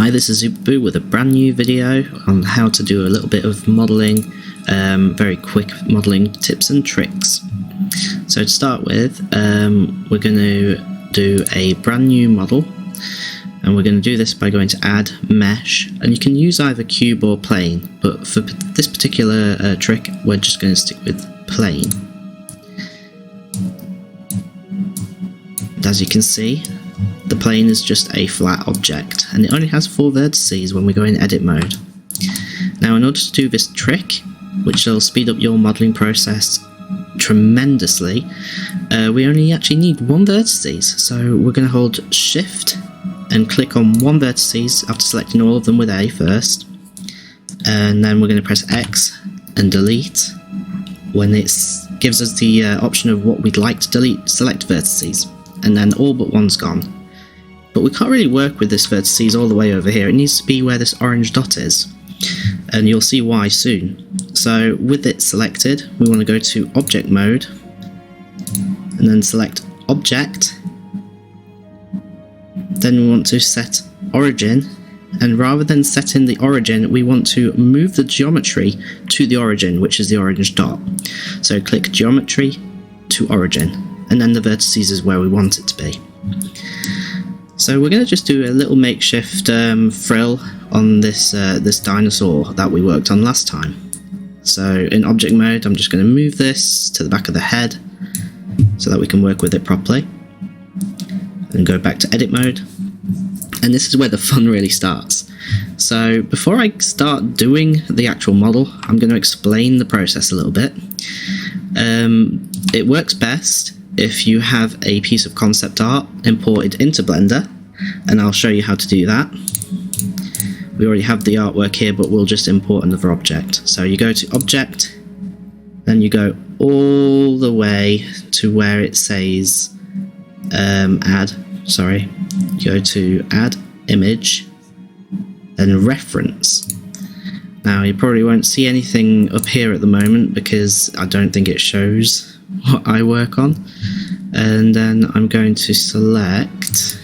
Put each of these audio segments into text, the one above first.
Hi, this is Superboo with a brand new video on how to do a little bit of modelling, very quick modelling tips and tricks. So to start with, we're going to do a brand new model, and we're going to do this by going to add mesh, and you can use either cube or plane, but for this particular trick we're just going to stick with plane. And as you can see, the plane is just a flat object, and it only has 4 vertices when we go in edit mode. Now, in order to do this trick, which will speed up your modelling process tremendously, we only actually need 1 vertices. So we're going to hold shift and click on 1 vertices after selecting all of them with A first, and then we're going to press X and delete when it gives us the option of what we'd like to delete. Select vertices, and then all but one's gone. But we can't really work with this vertices all the way over here. It needs to be where this orange dot is, and you'll see why soon. So with it selected, we want to go to object mode and then select object. Then we want to set origin, and rather than setting the origin, we want to move the geometry to the origin, which is the orange dot. So click geometry to origin, and then the vertices is where we want it to be. So we're going to just do a little makeshift frill on this this dinosaur that we worked on last time. So in object mode, I'm just going to move this to the back of the head so that we can work with it properly, and go back to edit mode. And this is where the fun really starts. So before I start doing the actual model, I'm going to explain the process a little bit. It works best if you have a piece of concept art imported into Blender, and I'll show you how to do that. We already have the artwork here, but we'll just import another object. So you go to object, then you go all the way to where it says you go to add image, then reference. Now you probably won't see anything up here at the moment because I don't think it shows what I work on. And then I'm going to select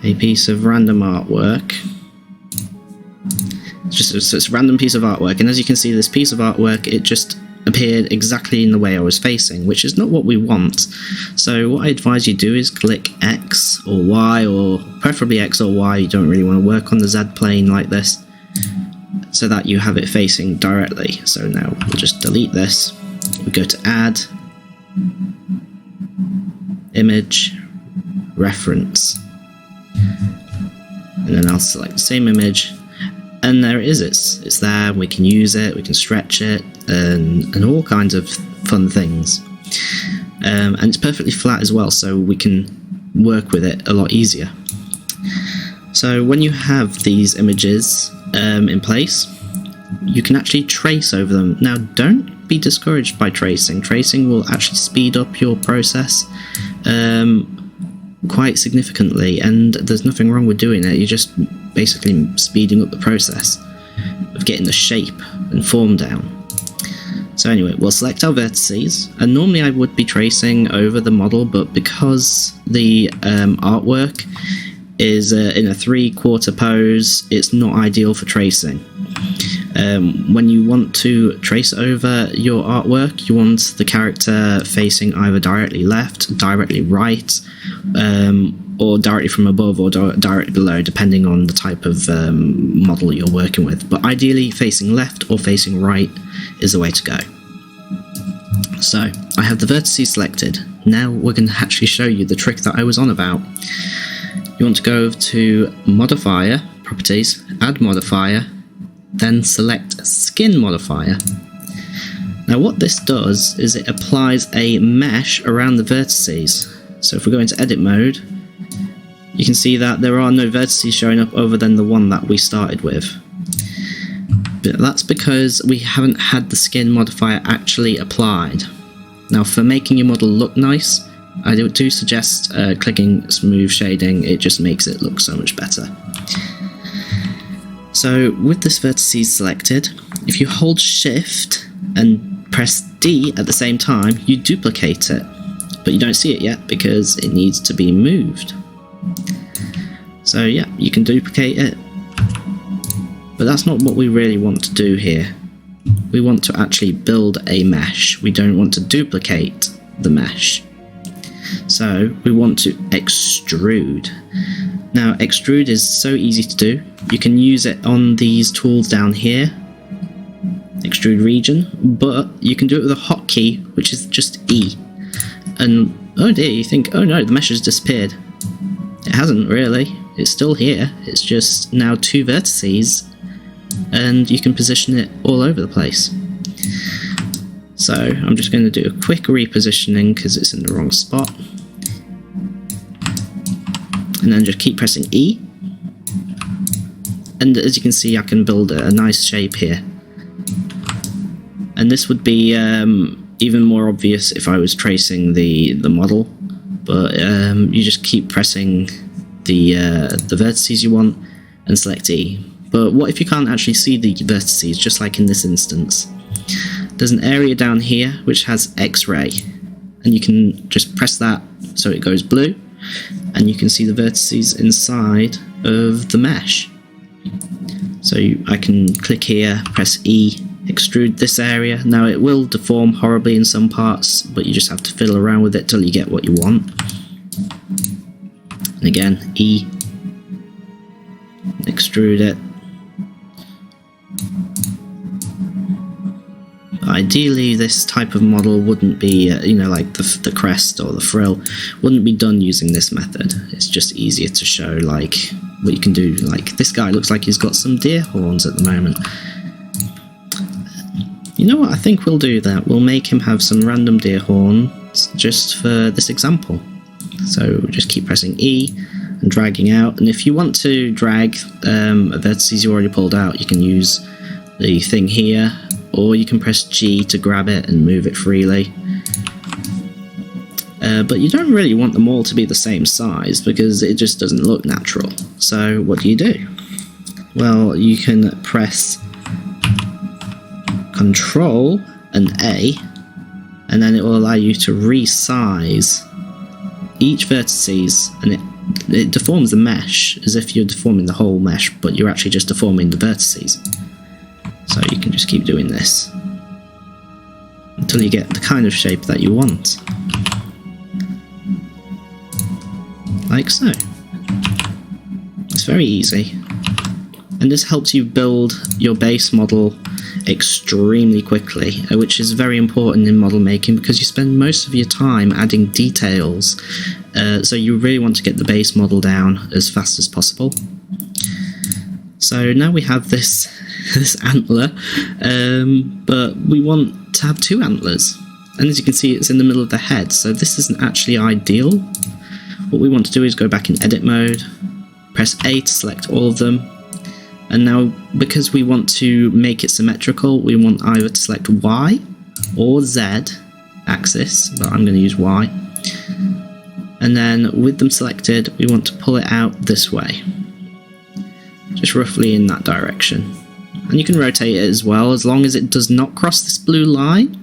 a piece of random artwork. It's a random piece of artwork, and as you can see, this piece of artwork, it just appeared exactly in the way I was facing, which is not what we want. So what I advise you do is click X or Y, or preferably X or Y. You don't really want to work on the Z plane like this, so that you have it facing directly. So now we'll just delete this. We go to add image reference, and then I'll select the same image, and there it is. It's there. We can use it, we can stretch it, and all kinds of fun things. And it's perfectly flat as well, so we can work with it a lot easier. So when you have these images in place, you can actually trace over them. Now, don't be discouraged by tracing. Tracing will actually speed up your process quite significantly, and there's nothing wrong with doing it. You're just basically speeding up the process of getting the shape and form down. So anyway, we'll select our vertices, and normally I would be tracing over the model, but because the artwork is in a 3/4 pose, it's not ideal for tracing. When you want to trace over your artwork, you want the character facing either directly left, directly right, or directly from above, or directly below, depending on the type of model you're working with. But ideally, facing left or facing right is the way to go. So I have the vertices selected. Now we're going to actually show you the trick that I was on about. You want to go to Modifier, Properties, Add Modifier, then select Skin Modifier. Now what this does is it applies a mesh around the vertices. So if we go into edit mode, you can see that there are no vertices showing up other than the one that we started with. But that's because we haven't had the skin modifier actually applied. Now, for making your model look nice, I do suggest clicking smooth shading. It just makes it look so much better. So with this vertices selected, if you hold shift and press D at the same time, you duplicate it, but you don't see it yet because it needs to be moved. So yeah, you can duplicate it. But that's not what we really want to do here. We want to actually build a mesh. We don't want to duplicate the mesh. So we want to extrude. Now extrude is so easy to do. You can use it on these tools down here, extrude region, but you can do it with a hotkey, which is just E. And oh dear, you think, oh no, the mesh has disappeared. It hasn't really, it's still here, it's just now 2 vertices, and you can position it all over the place. So I'm just going to do a quick repositioning because it's in the wrong spot. And then just keep pressing E. And as you can see, I can build a nice shape here. And this would be even more obvious if I was tracing the model. But you just keep pressing the vertices you want and select E. But what if you can't actually see the vertices, just like in this instance? There's an area down here which has X-ray, and you can just press that so it goes blue, and you can see the vertices inside of the mesh. So I can click here, press E, extrude this area. Now it will deform horribly in some parts, but you just have to fiddle around with it till you get what you want. And again, E, extrude it. Ideally, this type of model wouldn't be, you know, like the crest or the frill, wouldn't be done using this method. It's just easier to show, like, what you can do. Like, this guy looks like he's got some deer horns at the moment. You know what, I think we'll do that. We'll make him have some random deer horns just for this example. So just keep pressing E and dragging out. And if you want to drag a vertices you already pulled out, you can use the thing here, or you can press G to grab it and move it freely. But you don't really want them all to be the same size because it just doesn't look natural. So what do? Well, you can press Control and A, and then it will allow you to resize each vertices, and it deforms the mesh as if you're deforming the whole mesh, but you're actually just deforming the vertices. So you can just keep doing this until you get the kind of shape that you want. Like so. It's very easy. And this helps you build your base model extremely quickly, which is very important in model making because you spend most of your time adding details. So you really want to get the base model down as fast as possible. So now we have this antler, but we want to have 2 antlers, and as you can see it's in the middle of the head, so this isn't actually ideal. What we want to do is go back in edit mode, press A to select all of them, and now because we want to make it symmetrical, we want either to select Y or Z axis, but I'm going to use Y, and then with them selected we want to pull it out this way, just roughly in that direction. And you can rotate it as well, as long as it does not cross this blue line,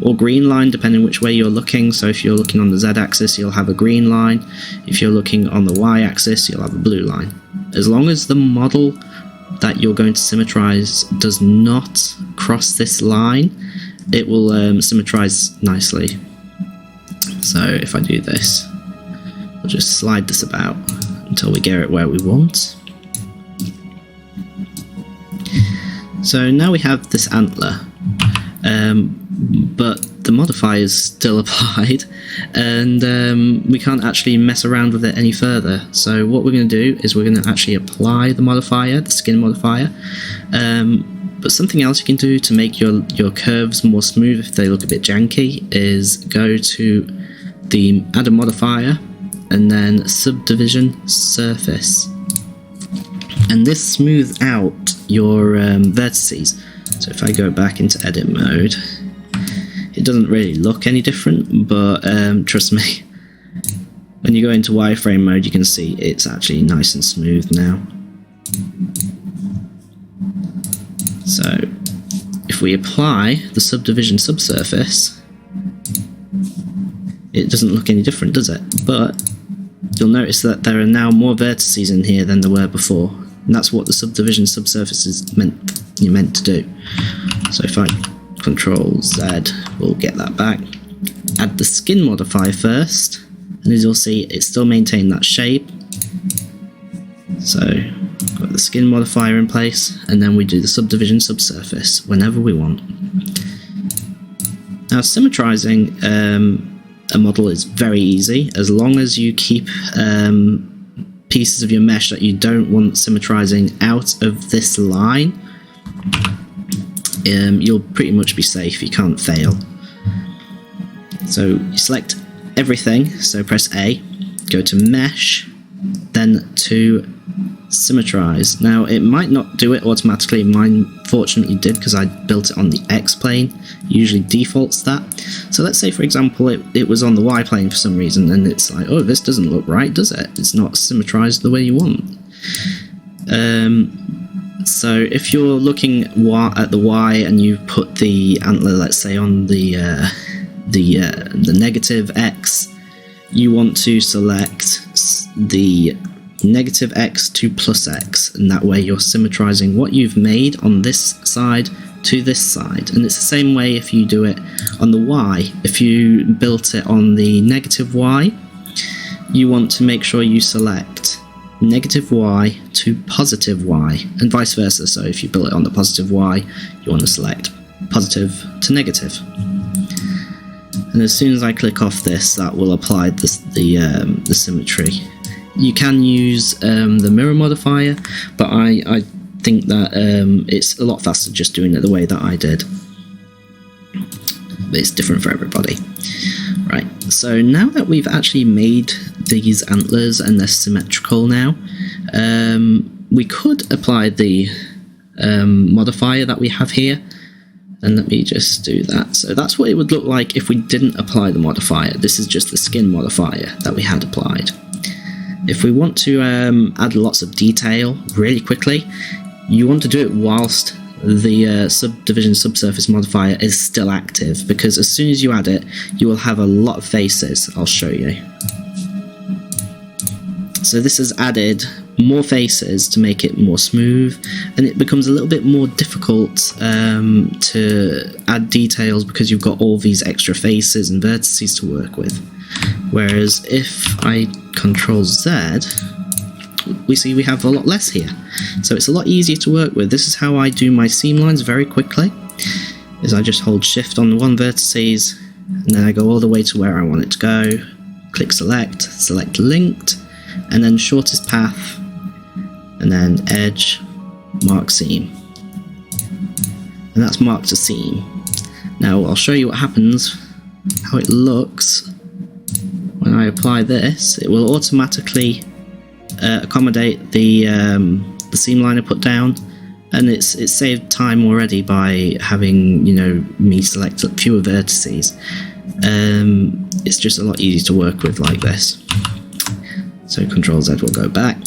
or green line, depending which way you're looking. So if you're looking on the Z-axis, you'll have a green line. If you're looking on the Y-axis, you'll have a blue line. As long as the model that you're going to symmetrize does not cross this line, it will symmetrize nicely. So if I do this, we'll just slide this about until we get it where we want. So now we have this antler, but the modifier is still applied, and we can't actually mess around with it any further. So what we're going to do is we're going to actually apply the modifier, the skin modifier. But something else you can do to make your curves more smooth if they look a bit janky is go to the add a modifier and then subdivision surface. And this smooths out your vertices. So if I go back into edit mode, it doesn't really look any different, but trust me, when you go into wireframe mode you can see it's actually nice and smooth now. So if we apply the subdivision subsurface, it doesn't look any different, does it? But you'll notice that there are now more vertices in here than there were before. And that's what the subdivision subsurface is meant to do. So if I Control Z, we'll get that back. Add the skin modifier first, and as you'll see, it's still maintained that shape. So got the skin modifier in place, and then we do the subdivision subsurface whenever we want. Now, symmetrizing a model is very easy as long as you keep pieces of your mesh that you don't want symmetrizing out of this line. You'll pretty much be safe, you can't fail. So you select everything, so press A, go to Mesh, then to Symmetrize. Now it might not do it automatically, mine fortunately did because I built it on the X plane, usually defaults that. So let's say for example it was on the Y plane for some reason and it's like, oh, this doesn't look right, does it? It's not symmetrized the way you want. So if you're looking at the Y and you put the antler, let's say on the negative X, you want to select the negative X to plus X, and that way you're symmetrizing what you've made on this side to this side. And it's the same way if you do it on the Y. If you built it on the negative Y, you want to make sure you select negative Y to positive Y, and vice versa. So if you build it on the positive Y, you want to select positive to negative. And as soon as I click off this, that will apply the symmetry. You can use the mirror modifier, but I think that it's a lot faster just doing it the way that I did. But it's different for everybody. Right, so now that we've actually made these antlers and they're symmetrical now, we could apply the modifier that we have here. And let me just do that. So that's what it would look like if we didn't apply the modifier. This is just the skin modifier that we had applied. If we want to add lots of detail really quickly, you want to do it whilst the subdivision subsurface modifier is still active, because as soon as you add it, you will have a lot of faces. I'll show you. So this has added more faces to make it more smooth, and it becomes a little bit more difficult to add details because you've got all these extra faces and vertices to work with. Whereas if I Control Z, we see we have a lot less here. So it's a lot easier to work with. This is how I do my seam lines very quickly, is I just hold Shift on the one vertices, and then I go all the way to where I want it to go, click select linked, and then shortest path, and then edge, mark seam. And that's marked a seam. Now I'll show you what happens, how it looks when I apply this. It will automatically accommodate the seam line I put down, and it's saved time already by having, you know, me select fewer vertices. It's just a lot easier to work with like this. So Control Z will go back.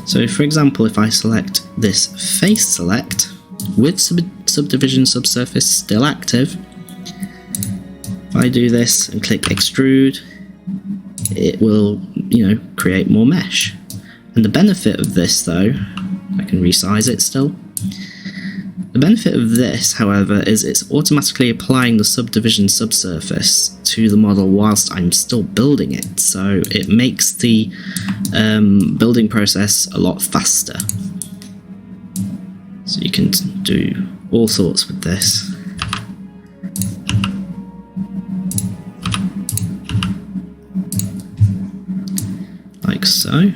So for example, if I select this face select with subdivision subsurface still active, if I do this and click extrude, it will, you know, create more mesh. And the benefit of this, though, I can resize it still. The benefit of this, however, is it's automatically applying the subdivision subsurface to the model whilst I'm still building it, so it makes the building process a lot faster. So you can do all sorts with this. Like so.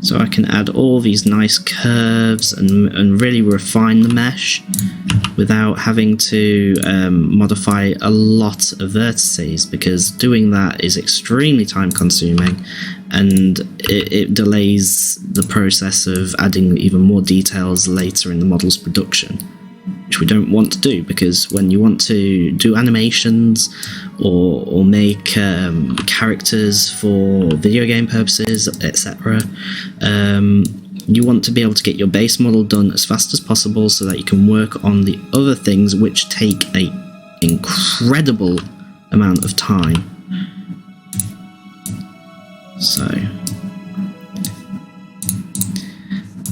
So I can add all these nice curves and really refine the mesh without having to modify a lot of vertices, because doing that is extremely time consuming, and it delays the process of adding even more details later in the model's production, which we don't want to do, because when you want to do animations or make characters for video game purposes, etc., you want to be able to get your base model done as fast as possible so that you can work on the other things which take an incredible amount of time.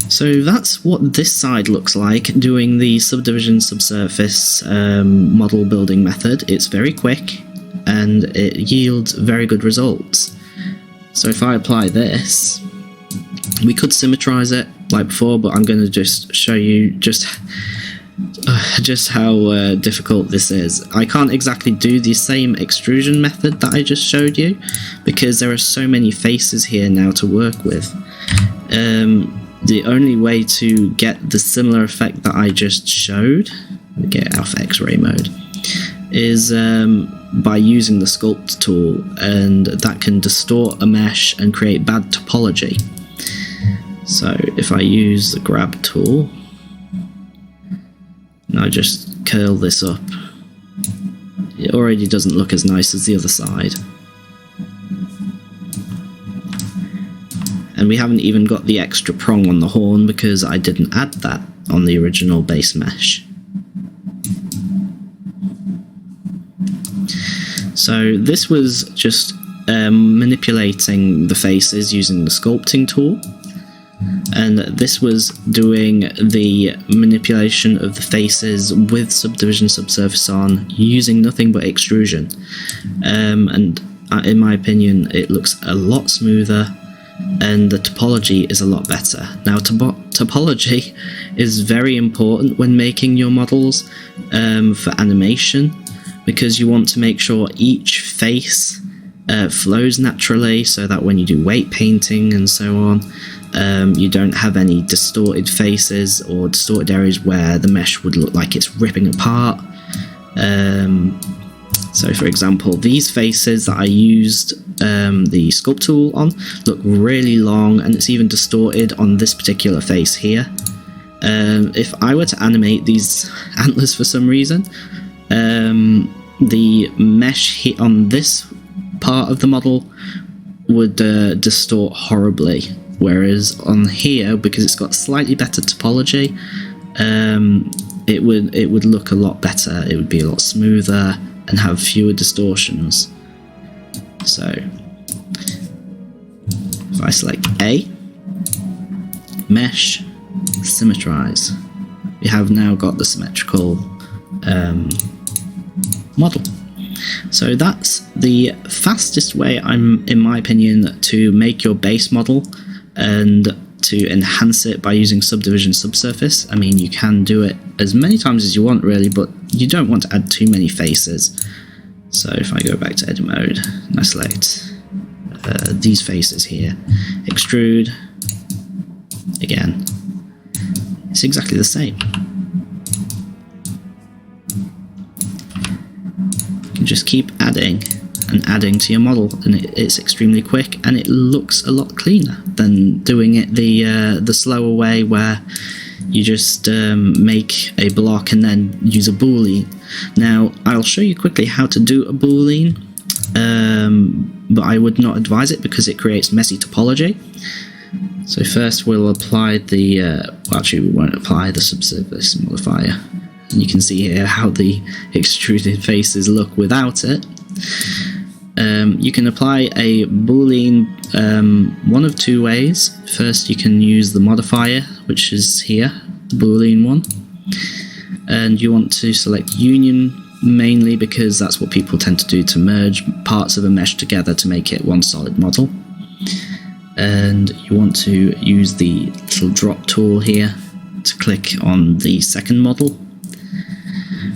So that's what this side looks like doing the subdivision subsurface model building method. It's very quick and it yields very good results. So if I apply this, we could symmetrize it like before, but I'm going to just show you just how difficult this is. I can't exactly do the same extrusion method that I just showed you because there are so many faces here now to work with. The only way to get the similar effect that I just showed, get alpha X-ray mode, is by using the sculpt tool, and that can distort a mesh and create bad topology. So if I use the grab tool, and I just curl this up, it already doesn't look as nice as the other side. And we haven't even got the extra prong on the horn because I didn't add that on the original base mesh. So this was just manipulating the faces using the sculpting tool, and this was doing the manipulation of the faces with subdivision subsurface on using nothing but extrusion. And in my opinion, it looks a lot smoother and the topology is a lot better. Now topology is very important when making your models for animation, because you want to make sure each face flows naturally, so that when you do weight painting and so on, you don't have any distorted faces or distorted areas where the mesh would look like it's ripping apart. So for example, these faces that I used the sculpt tool on look really long, and it's even distorted on this particular face here. If I were to animate these antlers for some reason, the mesh hit on this part of the model would distort horribly, whereas on here, because it's got slightly better topology, it would look a lot better. It would be a lot smoother and have fewer distortions. So if I select A, mesh, symmetrize, we have now got the symmetrical model. So that's the fastest way, in my opinion, to make your base model and to enhance it by using subdivision subsurface. I mean, you can do it as many times as you want really, but you don't want to add too many faces. So if I go back to edit mode and I select these faces here, extrude, again, it's exactly the same. You just keep adding and adding to your model, and it's extremely quick, and it looks a lot cleaner than doing it the slower way where you just make a block and then use a Boolean. Now I'll show you quickly how to do a Boolean, but I would not advise it because it creates messy topology. So first we'll apply the well, actually we won't apply the subsurface modifier, and you can see here how the extruded faces look without it. You can apply a Boolean one of two ways. First, you can use the modifier, which is here, the Boolean one, and you want to select union mainly because that's what people tend to do to merge parts of a mesh together to make it one solid model. And you want to use the little drop tool here to click on the second model,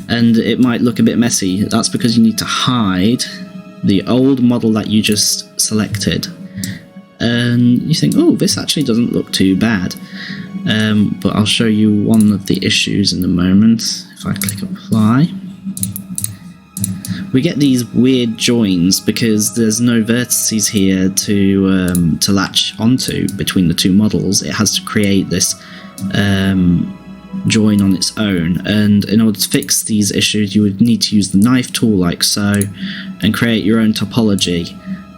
and it might look a bit messy. That's because you need to hide the old model that you just selected, and you think, oh, this actually doesn't look too bad, but I'll show you one of the issues in a moment. If I click apply, we get these weird joins because there's no vertices here to latch onto between the two models. It has to create this join on its own, and in order to fix these issues you would need to use the knife tool like so and create your own topology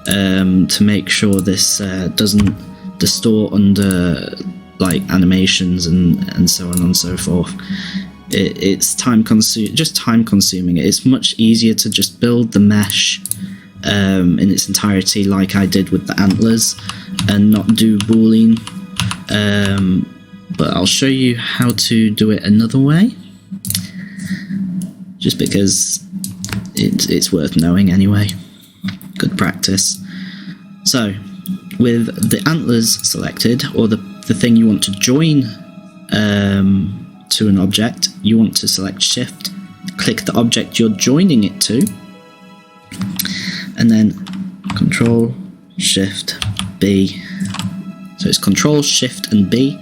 to make sure this doesn't distort under like animations and so on and so forth. It's time consuming. It's much easier to just build the mesh in its entirety like I did with the antlers and not do Boolean, but I'll show you how to do it another way, just because it's worth knowing anyway. Good practice. So with the antlers selected, or the thing you want to join to an object, you want to select Shift, click the object you're joining it to, and then Control Shift B. So it's Control Shift and B.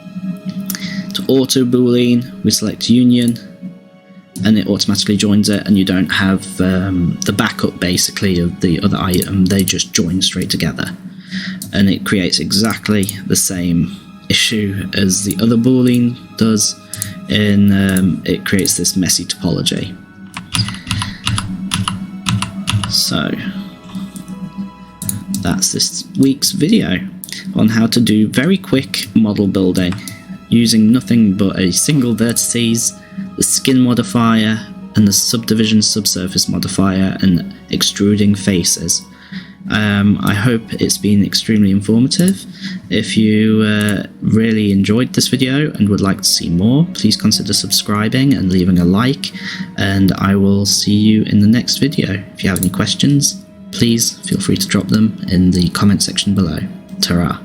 To auto Boolean, we select Union, and it automatically joins it, and you don't have the backup basically of the other item. They just join straight together, and it creates exactly the same issue as the other Boolean does, and it creates this messy topology. So that's this week's video on how to do very quick model building using nothing but a single vertices, the skin modifier, and the subdivision subsurface modifier, and extruding faces. I hope it's been extremely informative. If you really enjoyed this video and would like to see more, please consider subscribing and leaving a like, and I will see you in the next video. If you have any questions, please feel free to drop them in the comment section below. Ta-ra.